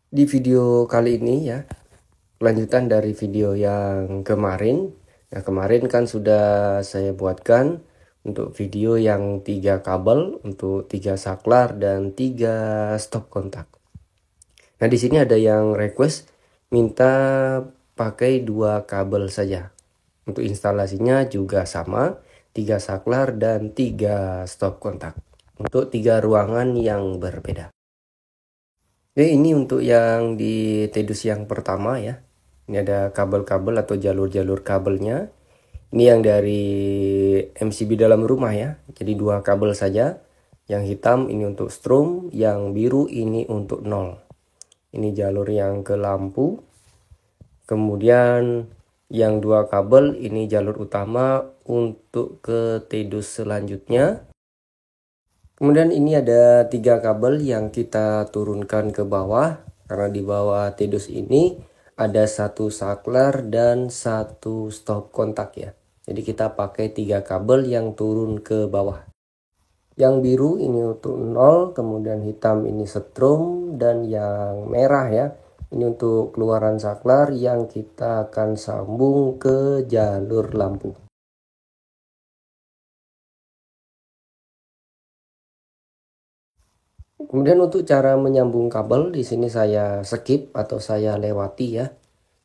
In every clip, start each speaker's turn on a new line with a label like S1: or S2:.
S1: Di video kali ini ya, lanjutan dari video yang kemarin. Nah, kemarin kan sudah saya buatkan untuk video yang 3 kabel, untuk 3 saklar dan 3 stop kontak. Nah, di sini ada yang request minta pakai 2 kabel saja. Untuk instalasinya juga sama, 3 saklar dan 3 stop kontak. Untuk 3 ruangan yang berbeda. Ini untuk yang di Tedus yang pertama ya. Ini ada kabel-kabel atau jalur-jalur kabelnya. Ini yang dari MCB dalam rumah ya. Jadi 2 kabel saja. Yang hitam ini untuk strom, yang biru ini untuk 0. Ini jalur yang ke lampu. Kemudian yang 2 kabel ini jalur utama untuk ke Tedus selanjutnya. Kemudian ini ada 3 kabel yang kita turunkan ke bawah, karena di bawah Tedus ini ada 1 saklar dan 1 stop kontak ya. Jadi kita pakai 3 kabel yang turun ke bawah. Yang biru ini untuk 0, kemudian hitam ini strom, dan yang merah ya, ini untuk keluaran saklar yang kita akan sambung ke jalur lampu. Kemudian untuk cara menyambung kabel di sini saya skip atau saya lewati ya.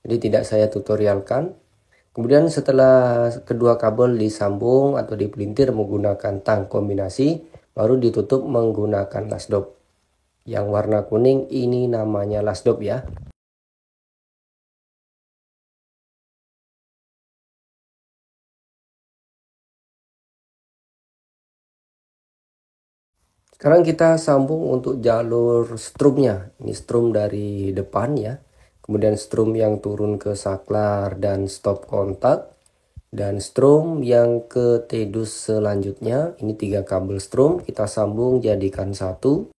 S1: Jadi tidak saya tutorialkan. Kemudian setelah kedua kabel disambung atau dipelintir menggunakan tang kombinasi, baru ditutup menggunakan lasdop. Yang warna kuning ini namanya lasdop ya. Sekarang kita sambung untuk jalur strumnya. Ini strum dari depan ya. Kemudian strum yang turun ke saklar dan stop kontak. Dan strum yang ke Tedus selanjutnya. Ini 3 kabel strum kita sambung jadikan satu.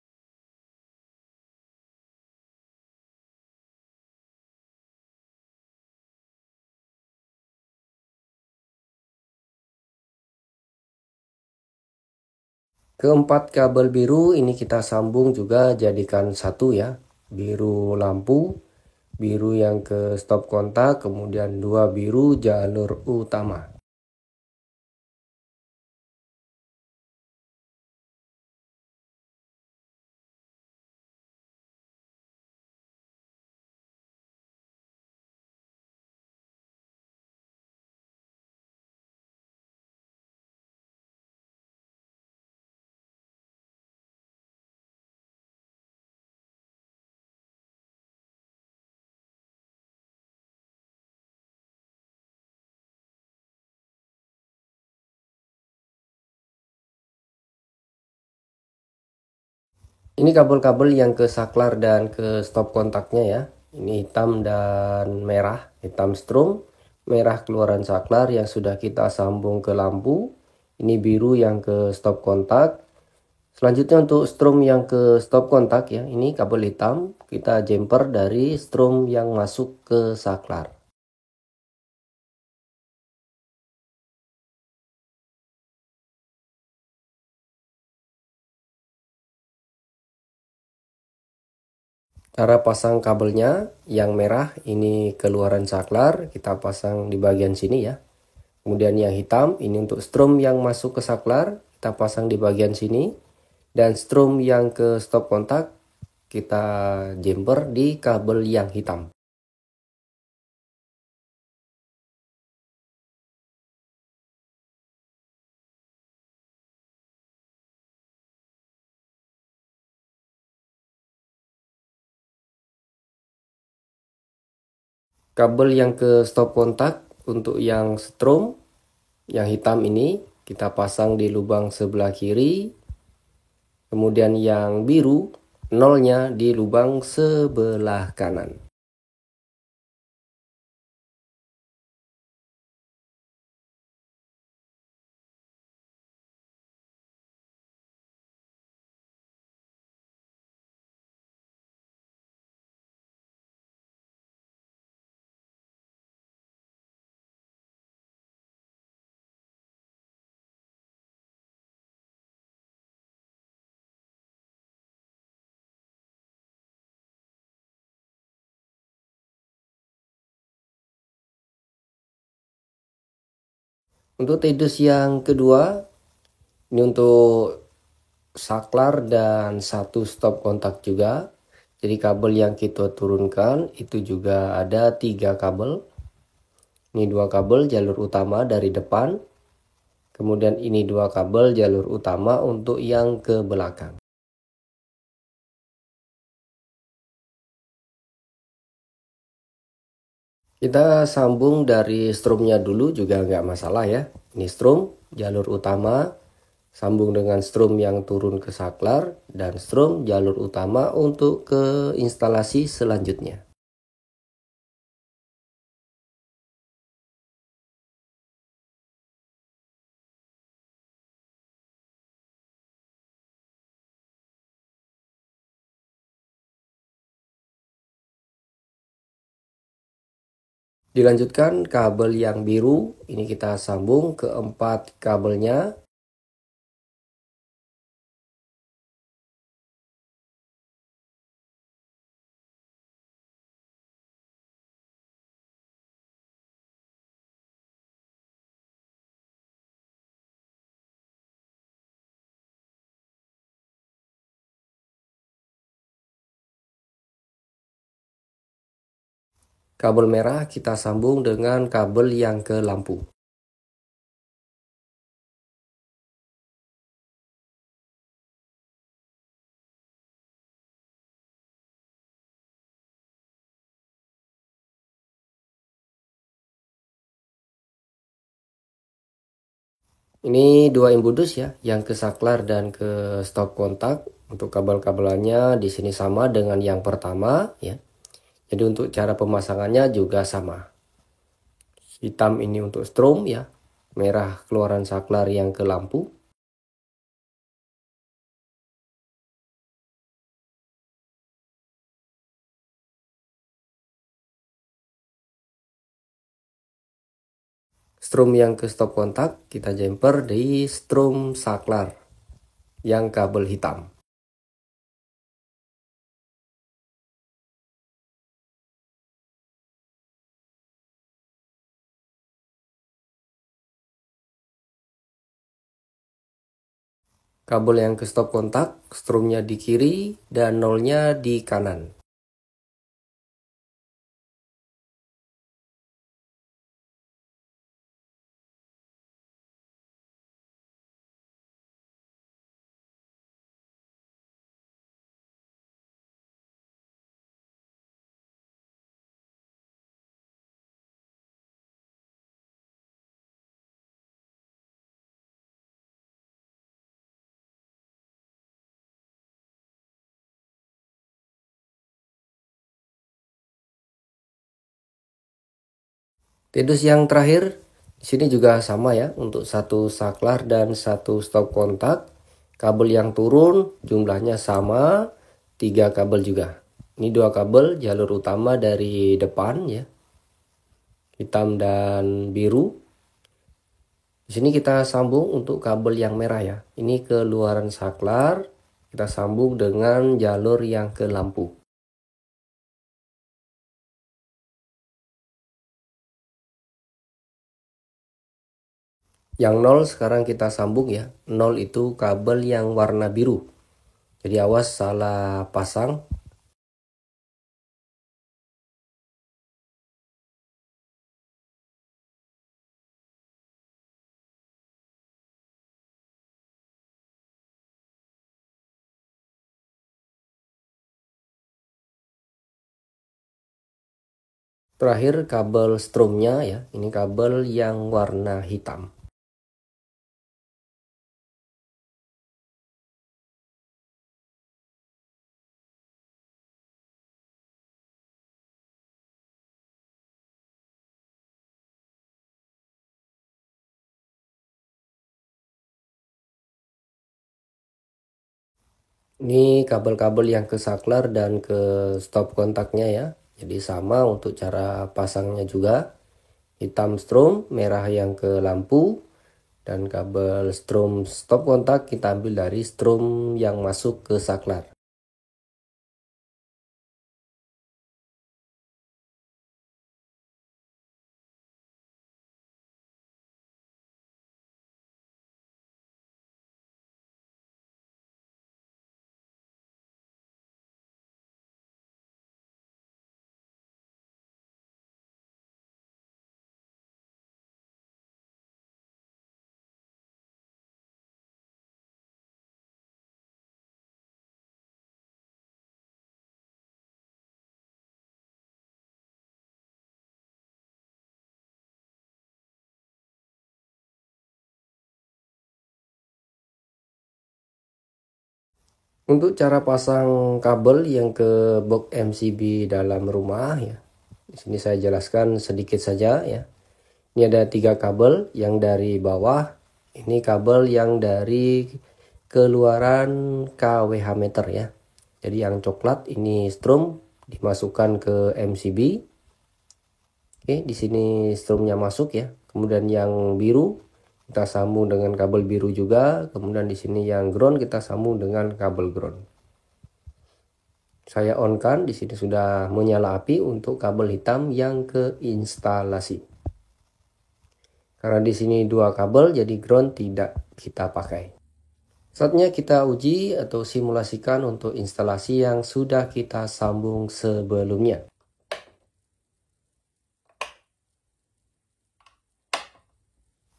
S1: Keempat kabel biru ini kita sambung juga jadikan satu ya. Biru lampu, biru yang ke stop kontak, kemudian 2 biru jalur utama. Ini kabel-kabel yang ke saklar dan ke stop kontaknya ya. Ini hitam dan merah, hitam strum, merah keluaran saklar yang sudah kita sambung ke lampu. Ini biru yang ke stop kontak. Selanjutnya untuk strum yang ke stop kontak ya, ini kabel hitam, kita jumper dari strum yang masuk ke saklar. Cara pasang kabelnya, yang merah ini keluaran saklar, kita pasang di bagian sini ya. Kemudian yang hitam ini untuk strum yang masuk ke saklar, kita pasang di bagian sini. Dan strum yang ke stop kontak, kita jumper di kabel yang hitam. Kabel yang ke stop kontak untuk yang strum, yang hitam ini kita pasang di lubang sebelah kiri. Kemudian yang biru, nolnya di lubang sebelah kanan. Untuk TDUS yang kedua, ini untuk saklar dan satu stop kontak juga. Jadi kabel yang kita turunkan itu juga ada 3 kabel. Ini 2 kabel jalur utama dari depan. Kemudian ini 2 kabel jalur utama untuk yang ke belakang. Kita sambung dari strumnya dulu juga nggak masalah ya. Ini strum jalur utama sambung dengan strum yang turun ke saklar dan strum jalur utama untuk ke instalasi selanjutnya. Dilanjutkan kabel yang biru, ini kita sambung ke 4 kabelnya. Kabel merah kita sambung dengan kabel yang ke lampu. Ini 2 imbudus ya, yang ke saklar dan ke stop kontak. Untuk kabel-kabelannya di sini sama dengan yang pertama ya. Jadi untuk cara pemasangannya juga sama. Hitam ini untuk strom ya, merah keluaran saklar yang ke lampu. Strom yang ke stop kontak kita jumper di strom saklar yang kabel hitam. Kabel yang ke stop kontak, strumnya di kiri dan nolnya di kanan. TDUS yang terakhir, di sini juga sama ya, untuk satu saklar dan satu stop kontak. Kabel yang turun jumlahnya sama, 3 kabel juga. Ini 2 kabel jalur utama dari depan ya, hitam dan biru. Di sini kita sambung untuk kabel yang merah ya. Ini ke luaran saklar, kita sambung dengan jalur yang ke lampu. Yang 0 sekarang kita sambung ya. 0 itu kabel yang warna biru. Jadi awas salah pasang. Terakhir kabel strumnya ya. Ini kabel yang warna hitam. Ini kabel-kabel yang ke saklar dan ke stop kontaknya ya. Jadi sama untuk cara pasangnya juga. Hitam strom, merah yang ke lampu. Dan kabel strom stop kontak kita ambil dari strom yang masuk ke saklar. Untuk cara pasang kabel yang ke box MCB dalam rumah ya, di sini saya jelaskan sedikit saja ya. Ini ada 3 kabel yang dari bawah, ini kabel yang dari keluaran kWh meter ya. Jadi yang coklat ini strom dimasukkan ke MCB. Oke, di sini stromnya masuk ya. Kemudian yang biru kita sambung dengan kabel biru juga. Kemudian di sini yang ground kita sambung dengan kabel ground. Saya on kan, di sini sudah menyala api untuk kabel hitam yang ke instalasi. Karena di sini 2 kabel, jadi ground tidak kita pakai. Saatnya kita uji atau simulasikan untuk instalasi yang sudah kita sambung sebelumnya.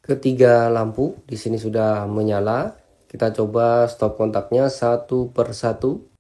S1: Ketiga lampu di sini sudah menyala. Kita coba stop kontaknya satu per satu.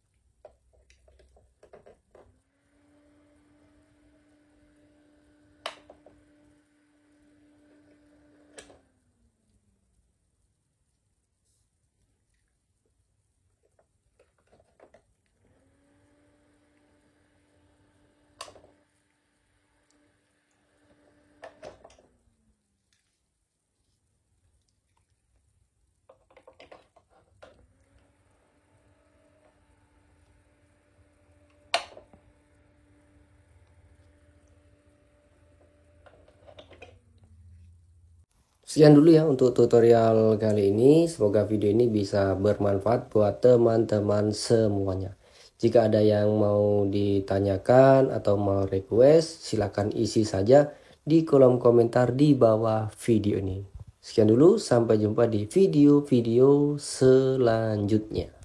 S1: Sekian dulu ya untuk tutorial kali ini. Semoga video ini bisa bermanfaat buat teman-teman semuanya. Jika ada yang mau ditanyakan atau mau request, silahkan isi saja di kolom komentar di bawah video ini. Sekian dulu, sampai jumpa di video-video selanjutnya.